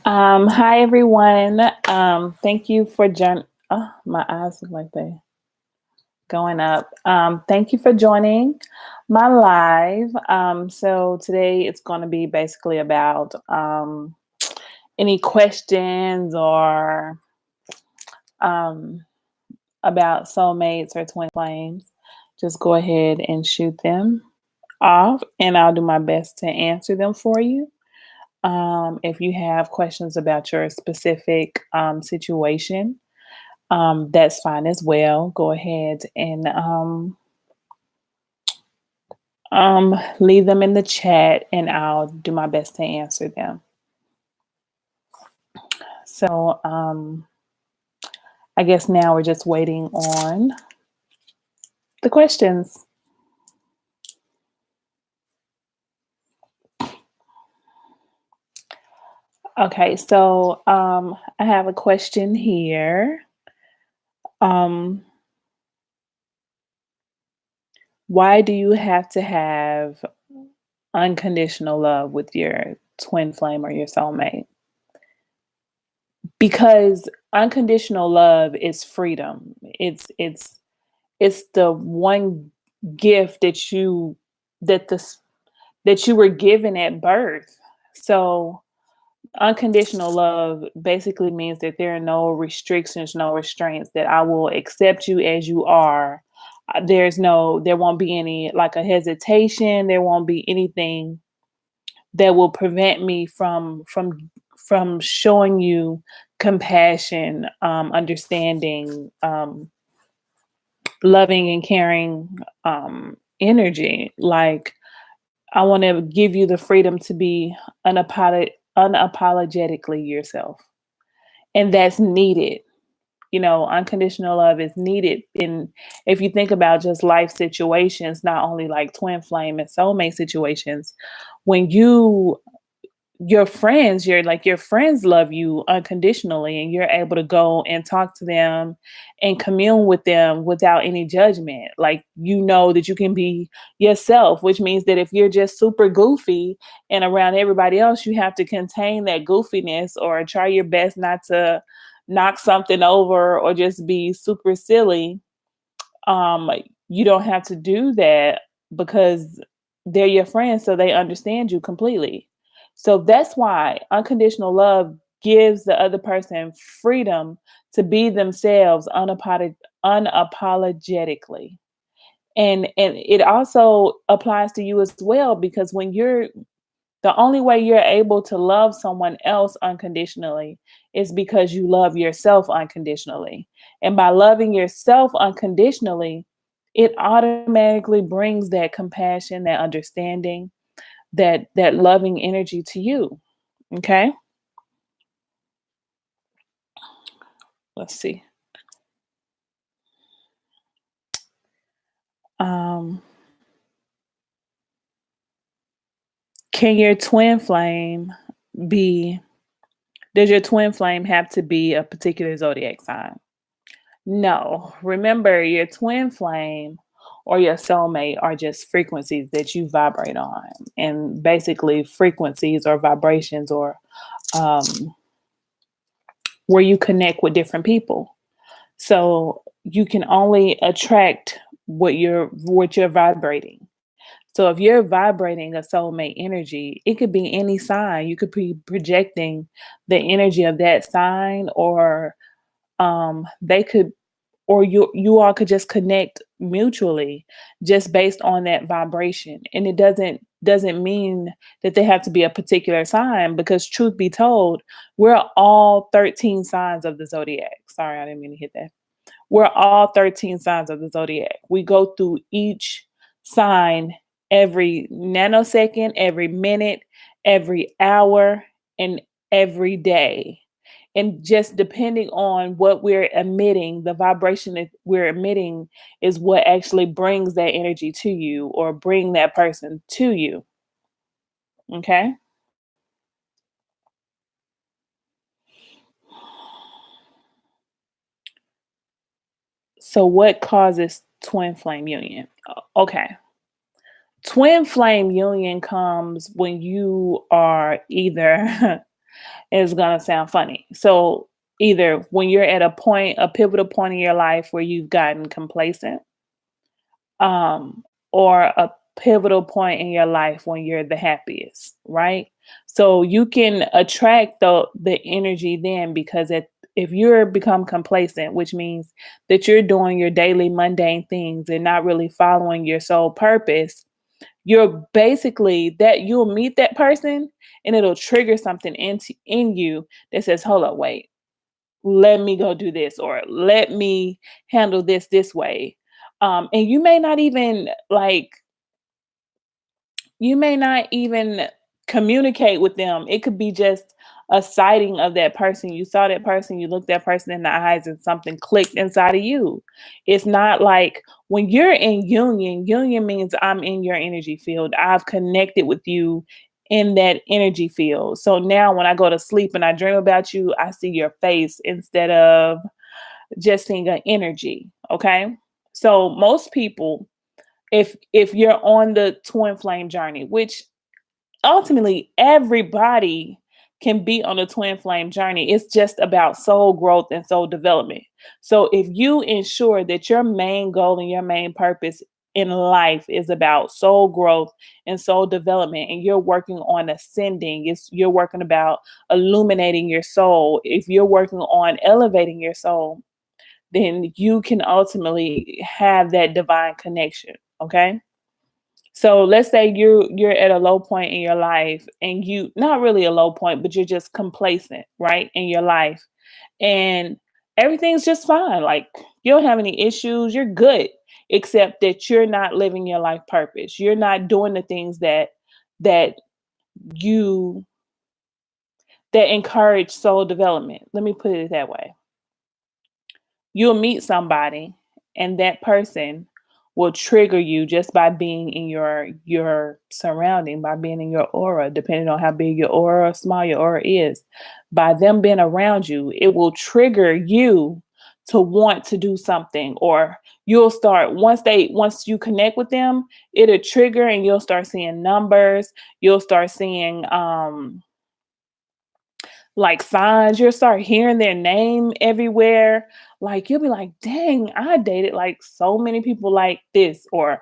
Hi everyone. Thank you for joining. Oh, my eyes look like they going up. Thank you for joining my live. So today it's going to be basically about any questions or um, about soulmates or twin flames. Just go ahead and shoot them off, and I'll do my best to answer them for you. If you have questions about your specific situation, that's fine as well. Go ahead and leave them in the chat, and I'll do my best to answer them. So I guess now we're just waiting on the questions. Okay, so I have a question here. Um, why do you have to have unconditional love with your twin flame or your soulmate? Because unconditional love is freedom. It's the one gift that this that you were given at birth. So unconditional love basically means that there are no restrictions, no restraints, that I will accept you as you are. There won't be any like a hesitation, there won't be anything that will prevent me from showing you compassion, understanding, loving and caring energy. Like I want to give you the freedom to be unapologetically yourself, and that's needed. Unconditional love is needed. And if you think about just life situations, not only like twin flame and soulmate situations, when your friends love you unconditionally, and you're able to go and talk to them and commune with them without any judgment. Like, that you can be yourself, which means that if you're just super goofy and around everybody else, you have to contain that goofiness or try your best not to knock something over or just be super silly. um you don't have to do that, because they're your friends, so they understand you completely. So that's why unconditional love gives the other person freedom to be themselves unapologetically. And it also applies to you as well, because the only way you're able to love someone else unconditionally is because you love yourself unconditionally. And by loving yourself unconditionally, it automatically brings that compassion, that understanding, that loving energy to you. Okay? Let's see. Um can your twin flame be does your twin flame have to be a particular zodiac sign? No. Remember, your twin flame or your soulmate are just frequencies that you vibrate on. And basically, frequencies or vibrations, or um, where you connect with different people. So you can only attract what you're vibrating. So if you're vibrating a soulmate energy, it could be any sign. You could be projecting the energy of that sign, or they could or you all could just connect mutually, just based on that vibration. And it doesn't mean that they have to be a particular sign, because truth be told, we're all 13 signs of the zodiac. Sorry, I didn't mean to hit that. We're all 13 signs of the zodiac. We go through each sign every nanosecond, every minute, every hour, and every day. And just depending on what we're emitting, the vibration that we're emitting is what actually brings that energy to you, or bring that person to you. Okay? So what causes twin flame union? Okay. Twin flame union comes when you are either It's gonna sound funny. So either when you're at a pivotal point in your life where you've gotten complacent, um, or a pivotal point in your life when you're the happiest, right? So you can attract the energy then, because if you're become complacent, which means that you're doing your daily mundane things and not really following your soul purpose, you're basically that you'll meet that person and it'll trigger something in you that says, hold up, wait, let me go do this, or let me handle this way. And you may not even communicate with them. It could be just a sighting of that person. You saw that person, you looked that person in the eyes, and something clicked inside of you. It's not like when you're in union means I'm in your energy field. I've connected with you in that energy field. So now when I go to sleep and I dream about you, I see your face instead of just seeing an energy. Okay. So most people, if you're on the twin flame journey, which ultimately everybody can be on a twin flame journey, it's just about soul growth and soul development. So if you ensure that your main goal and your main purpose in life is about soul growth and soul development, and you're working on ascending, you're working about illuminating your soul, if you're working on elevating your soul, then you can ultimately have that divine connection. Okay. So let's say you're at a low point in your life, and you, not really a low point, but you're just complacent, right, in your life, and everything's just fine. Like, you don't have any issues, you're good, except that you're not living your life purpose. You're not doing the things that you that encourage soul development. Let me put it that way. You'll meet somebody, and that person will trigger you just by being in your surrounding, by being in your aura, depending on how big your aura or small your aura is. By them being around you, it will trigger you to want to do something, or you'll start, once you connect with them, it'll trigger and you'll start seeing numbers, you'll start seeing like signs, you'll start hearing their name everywhere. Like, you'll be like, dang, I dated like so many people like this, or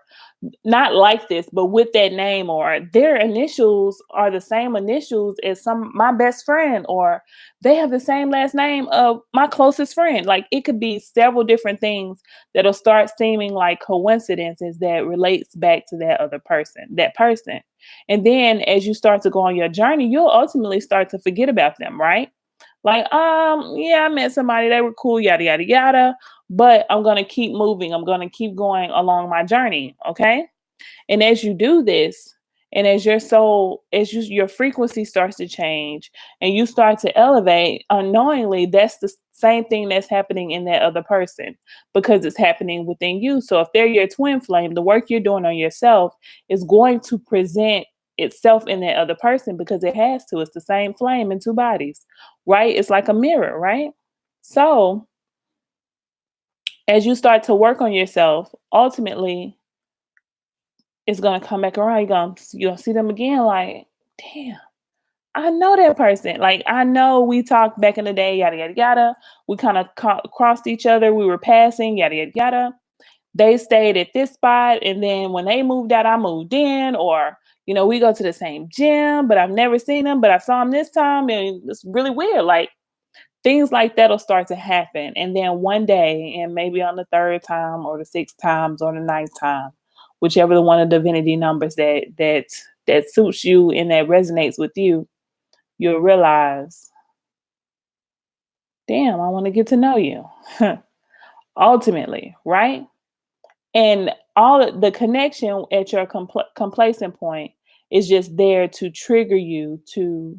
not like this, but with that name, or their initials are the same initials as some my best friend, or they have the same last name of my closest friend. Like, it could be several different things that'll start seeming like coincidences that relates back to that person. And then as you start to go on your journey, you'll ultimately start to forget about them, right? Like, yeah, I met somebody, they were cool, yada yada yada, but I'm gonna keep moving. I'm gonna keep going along my journey. Okay. And as you do this, and as your soul, your frequency starts to change and you start to elevate, unknowingly, that's the same thing that's happening in that other person, because it's happening within you. So if they're your twin flame, the work you're doing on yourself is going to present itself in that other person, because it has to. It's the same flame in two bodies, right? It's like a mirror, right? So as you start to work on yourself, ultimately it's gonna come back around. You're gonna see them again, like, damn, I know that person. Like, I know we talked back in the day, yada yada yada. We kind of crossed each other. We were passing, yada yada yada. They stayed at this spot, and then when they moved out, I moved in. Or, we go to the same gym, but I've never seen them, but I saw them this time, and it's really weird. Like, things like that'll start to happen. And then one day, and maybe on the third time or the sixth times or the ninth time, whichever the one of divinity numbers that suits you and that resonates with you, you'll realize, damn, I want to get to know you. Ultimately, right? And all the connection at your complacent point is just there to trigger you to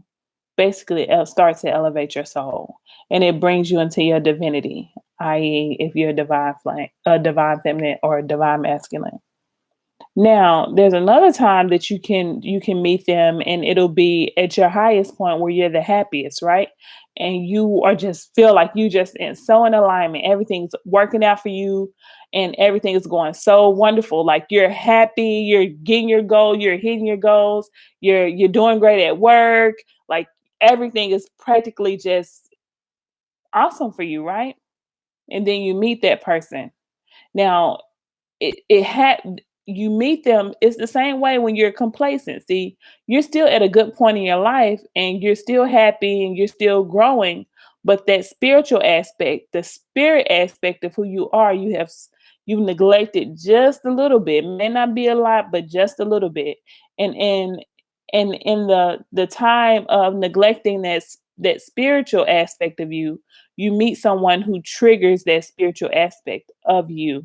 basically start to elevate your soul, and it brings you into your divinity, i.e., if you're a divine flame, a divine feminine, or a divine masculine. Now, there's another time that you can meet them, and it'll be at your highest point where you're the happiest, right? And you are just feel like you just so in alignment. Everything's working out for you, and everything is going so wonderful. Like, you're happy, you're getting your goal, you're hitting your goals, you're doing great at work. Like, everything is practically just awesome for you, right? And then you meet that person. Now, it had you meet them, it's the same way when you're complacent. See, you're still at a good point in your life and you're still happy and you're still growing, but that spiritual aspect, the spirit aspect of who you are, you've neglected just a little bit. May not be a lot, but just a little bit. And in the time of neglecting that spiritual aspect of you, you meet someone who triggers that spiritual aspect of you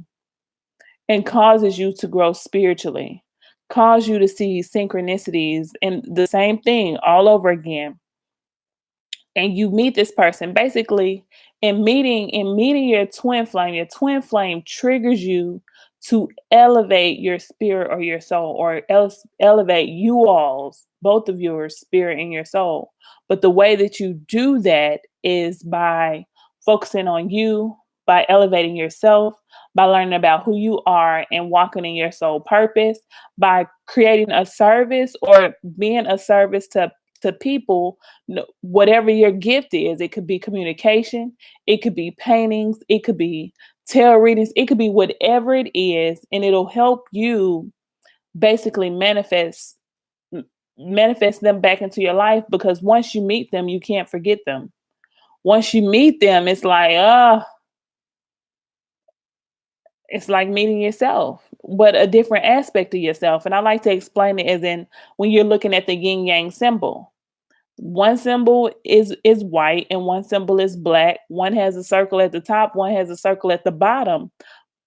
and causes you to grow spiritually, cause you to see synchronicities and the same thing all over again. And you meet this person basically in meeting your twin flame triggers you to elevate your spirit or your soul, or else elevate you all's both of your spirit and your soul. But the way that you do that is by focusing on you, by elevating yourself, by learning about who you are and walking in your soul purpose, by creating a service or being a service to people. Whatever your gift is, it could be communication, it could be paintings, it could be tarot readings, it could be whatever it is, and it'll help you basically manifest them back into your life, because once you meet them, you can't forget them. Once you meet them, it's like meeting yourself, but a different aspect of yourself. And I like to explain it as in when you're looking at the yin yang symbol. One symbol is white and one symbol is black. One has a circle at the top, one has a circle at the bottom,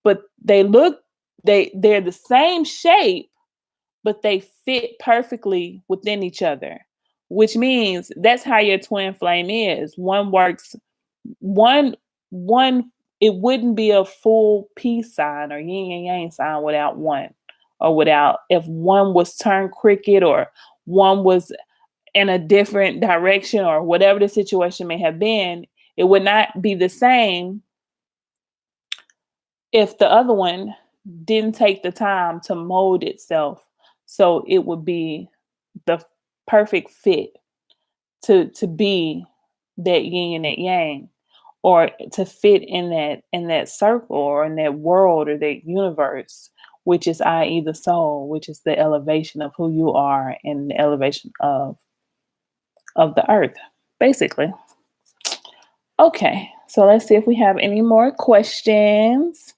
but they're the same shape, but they fit perfectly within each other, which means that's how your twin flame is. One it wouldn't be a full peace sign or yin and yang sign without one, or without if one was turned crooked or one was in a different direction or whatever the situation may have been, it would not be the same if the other one didn't take the time to mold itself. So it would be the perfect fit to be that yin and that yang, or to fit in that circle or in that world or that universe, which is i.e. the soul, which is the elevation of who you are and the elevation of the earth, basically. Okay, so let's see if we have any more questions.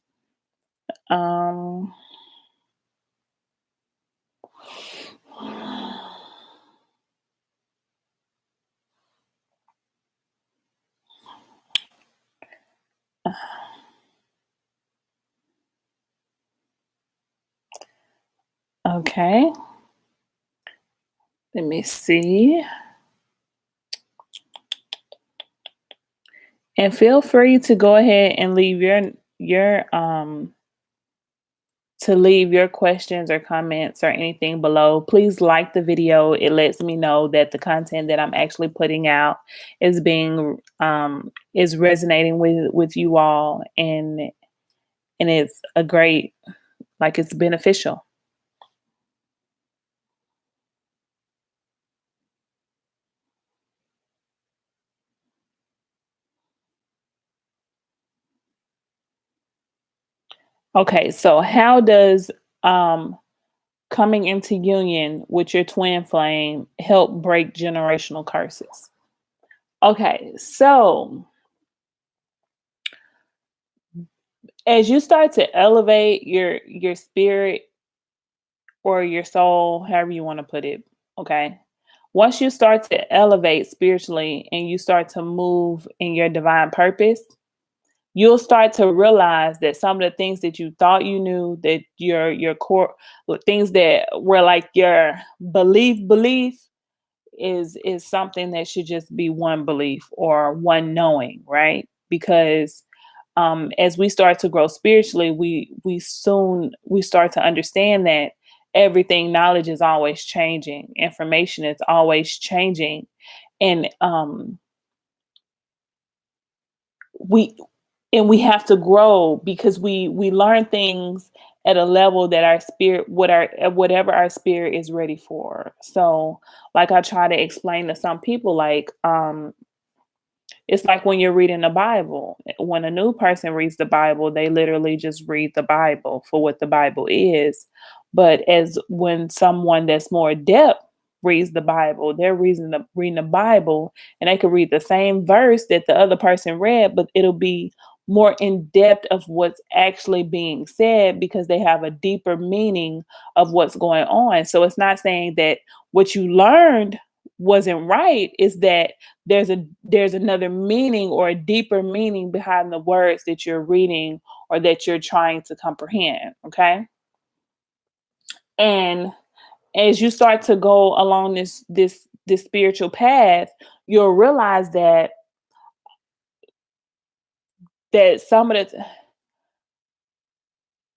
Um, okay, let me see. And feel free to go ahead and leave your questions or comments or anything below. Please like the video. It lets me know that the content that I'm actually putting out is resonating with you all, and it's a great, like, it's beneficial. Okay, so how does coming into union with your twin flame help break generational curses? Okay, so as you start to elevate your spirit or your soul, however you want to put it, okay? Once you start to elevate spiritually and you start to move in your divine purpose, you'll start to realize that some of the things that you thought you knew, that your core things that were like your belief is something that should just be one belief or one knowing, right? Because as we start to grow spiritually, we start to understand that everything, knowledge is always changing, information is always changing, and we we have to grow because we learn things at a level that our spirit, whatever our spirit is ready for. So, like I try to explain to some people, like it's like when you're reading the Bible. When a new person reads the Bible, they literally just read the Bible for what the Bible is. But as when someone that's more adept reads the Bible, they're reading the Bible, and they could read the same verse that the other person read, but it'll be more in depth of what's actually being said because they have a deeper meaning of what's going on. So it's not saying that what you learned wasn't right, is that there's another meaning or a deeper meaning behind the words that you're reading or that you're trying to comprehend. Okay. And as you start to go along this spiritual path, you'll realize that some of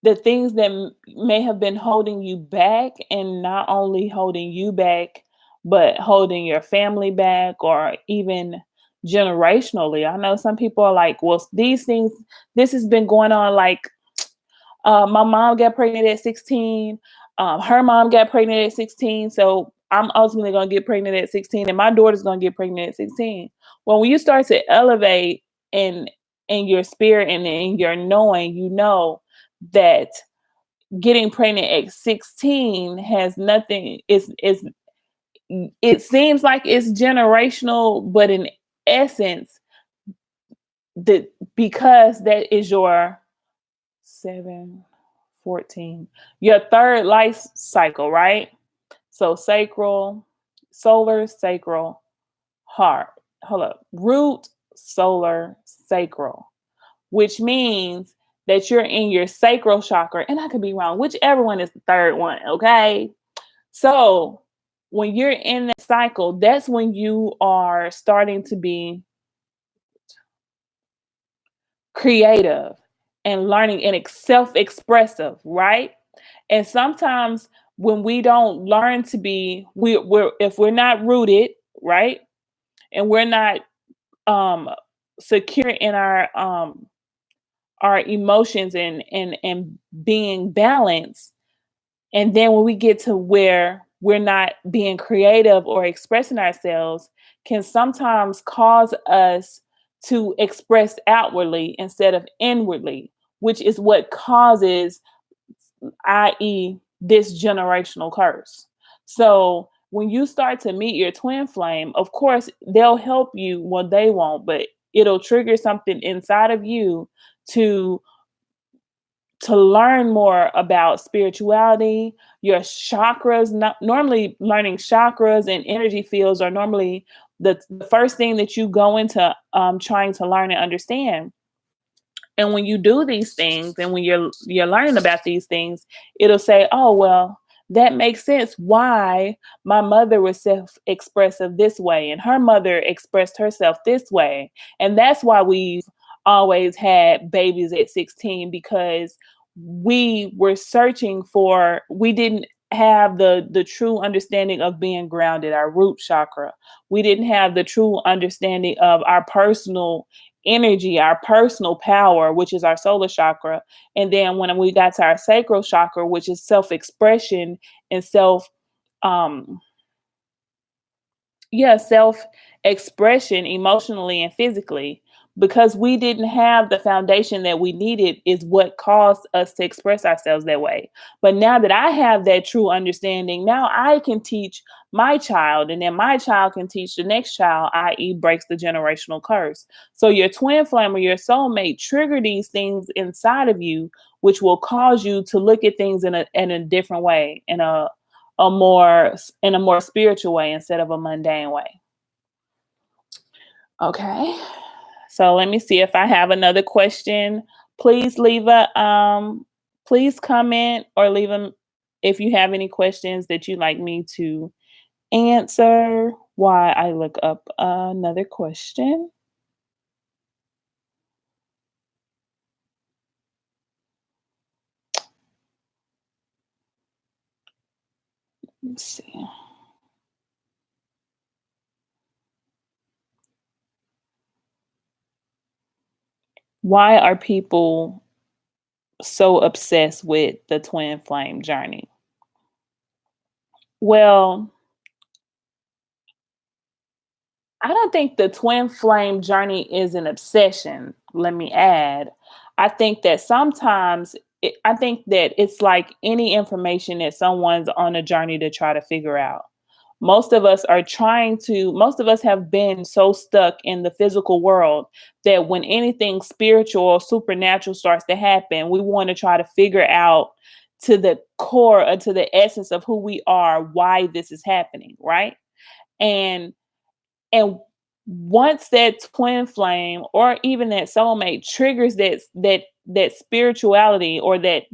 the things that may have been holding you back, and not only holding you back, but holding your family back, or even generationally. I know some people are like, well, these things, this has been going on, like my mom got pregnant at 16. Her mom got pregnant at 16. So I'm ultimately going to get pregnant at 16, and my daughter's going to get pregnant at 16. Well, when you start to elevate in your spirit and in your knowing, you know that getting pregnant at 16 has nothing. It seems like it's generational, but in essence, that because that is your 7, 14, your third life cycle, right? So sacral, solar, sacral, heart. Hold up. Root, solar, sacral, which means that you're in your sacral chakra. And I could be wrong, whichever one is the third one. Okay. So when you're in that cycle, that's when you are starting to be creative and learning and self-expressive, right? And sometimes when we don't learn to be, we're if we're not rooted, right? And we're not um secure in our emotions and being balanced. And then when we get to where we're not being creative or expressing ourselves, can sometimes cause us to express outwardly instead of inwardly, which is what causes, i.e., this generational curse. So when you start to meet your twin flame, of course, they'll help you. Well, they won't, but it'll trigger something inside of you to learn more about spirituality, your chakras. Not normally learning chakras and energy fields are normally the first thing that you go into trying to learn and understand. And when you do these things, and when you're learning about these things, it'll say, oh well, that makes sense why my mother was self-expressive this way, and her mother expressed herself this way. And that's why we've always had babies at 16, because we didn't have the true understanding of being grounded, our root chakra. We didn't have the true understanding of our personal energy, our personal power, which is our solar chakra. And then when we got to our sacral chakra, which is self-expression and um self expression emotionally and physically, because we didn't have the foundation that we needed, is what caused us to express ourselves that way. But now that I have that true understanding, now I can teach my child, and then my child can teach the next child, i.e., breaks the generational curse. So your twin flame or your soulmate trigger these things inside of you, which will cause you to look at things in a different way, in a more spiritual way instead of a mundane way. Okay. So let me see if I have another question. Please please comment or leave them if you have any questions that you'd like me to answer while I look up another question. Let's see. Why are people so obsessed with the twin flame journey? Well, I don't think the twin flame journey is an obsession. Let me add. I think that sometimes I think that it's like any information that someone's on a journey to try to figure out. Most of us have been so stuck in the physical world that when anything spiritual or supernatural starts to happen, we want to try to figure out to the core or to the essence of who we are, why this is happening, right? And and once that twin flame or even that soulmate triggers that spirituality or that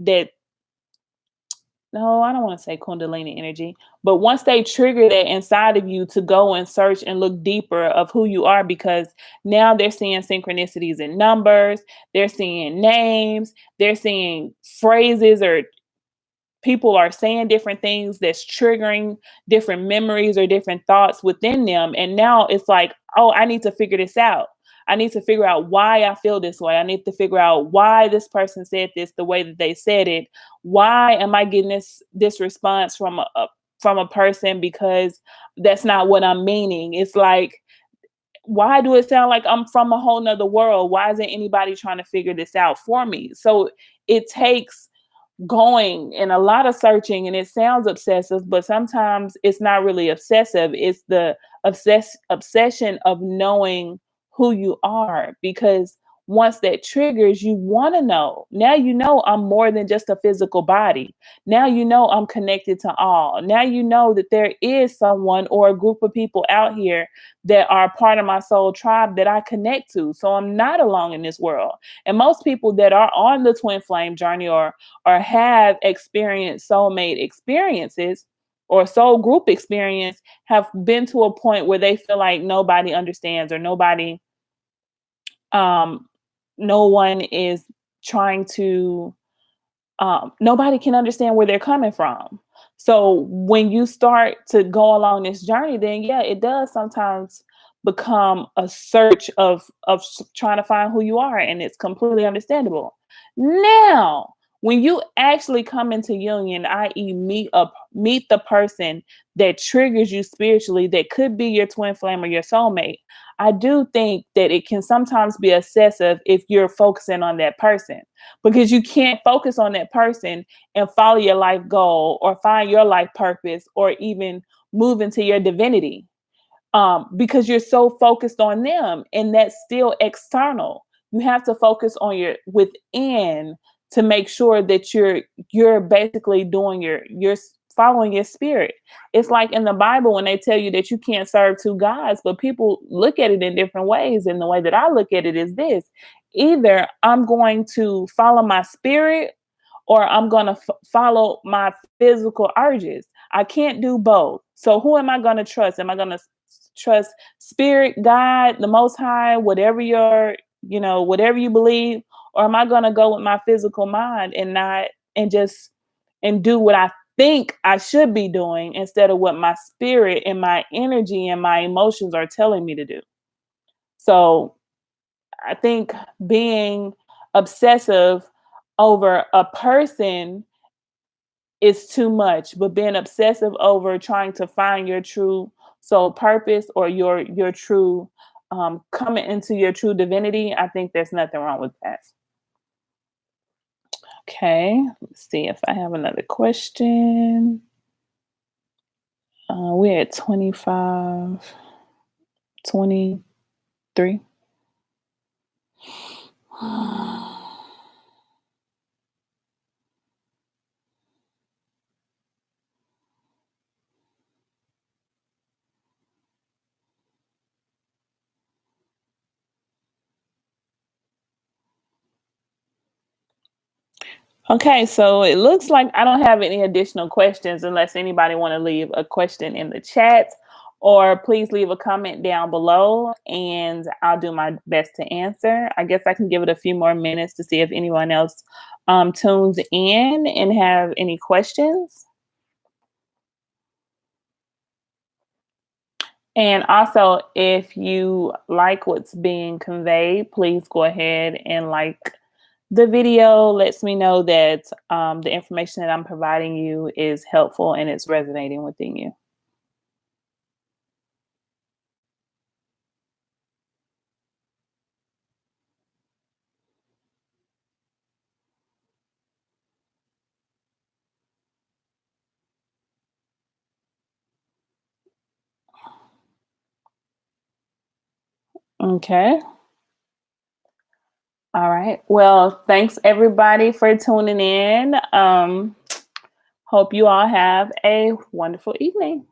no, I don't want to say kundalini energy, but once they trigger that inside of you to go and search and look deeper of who you are, because now they're seeing synchronicities in numbers, they're seeing names, they're seeing phrases or people are saying different things that's triggering different memories or different thoughts within them. And now it's like, oh, I need to figure this out. I need to figure out why I feel this way. I need to figure out why this person said this the way that they said it. Why am I getting this response from a person, because that's not what I'm meaning. It's like, why do it sound like I'm from a whole nother world? Why isn't anybody trying to figure this out for me? So it takes going and a lot of searching, and it sounds obsessive, but sometimes it's not really obsessive. It's the obsession of knowing who you are, because once that triggers, you want to know. Now you know I'm more than just a physical body. Now you know I'm connected to all. Now you know that there is someone or a group of people out here that are part of my soul tribe that I connect to. So I'm not alone in this world. And most people that are on the twin flame journey or have experienced soulmate experiences or soul group experience have been to a point where they feel like nobody understands or um no one is trying to nobody can understand where they're coming from. So when you start to go along this journey, then yeah, it does sometimes become a search of trying to find who you are, and it's completely understandable. Now, when you actually come into union, i.e., meet the person that triggers you spiritually, that could be your twin flame or your soulmate, I do think that it can sometimes be excessive if you're focusing on that person, because you can't focus on that person and follow your life goal or find your life purpose or even move into your divinity, because you're so focused on them, and that's still external. You have to focus on your within to make sure that you're basically doing your following your spirit. It's like in the Bible when they tell you that you can't serve two gods, but people look at it in different ways. And the way that I look at it is this: either I'm going to follow my spirit or I'm going to follow my physical urges. I can't do both. So who am I going to trust? Am I going to trust spirit, God, the most high, whatever whatever you believe, or am I going to go with my physical mind and not and just and do what I think I should be doing instead of what my spirit and my energy and my emotions are telling me to do? So I think being obsessive over a person is too much, but being obsessive over trying to find your true soul purpose or your true coming into your true divinity, I think there's nothing wrong with that. Okay, let's see if I have another question. We're at 25, 23. Okay, so it looks like I don't have any additional questions unless anybody want to leave a question in the chat, or please leave a comment down below and I'll do my best to answer. I guess I can give it a few more minutes to see if anyone else tunes in and have any questions. And also, if you like what's being conveyed, please go ahead and like The video lets me know that the information that I'm providing you is helpful and it's resonating within you. Okay. All right. Well, thanks everybody for tuning in. Hope you all have a wonderful evening.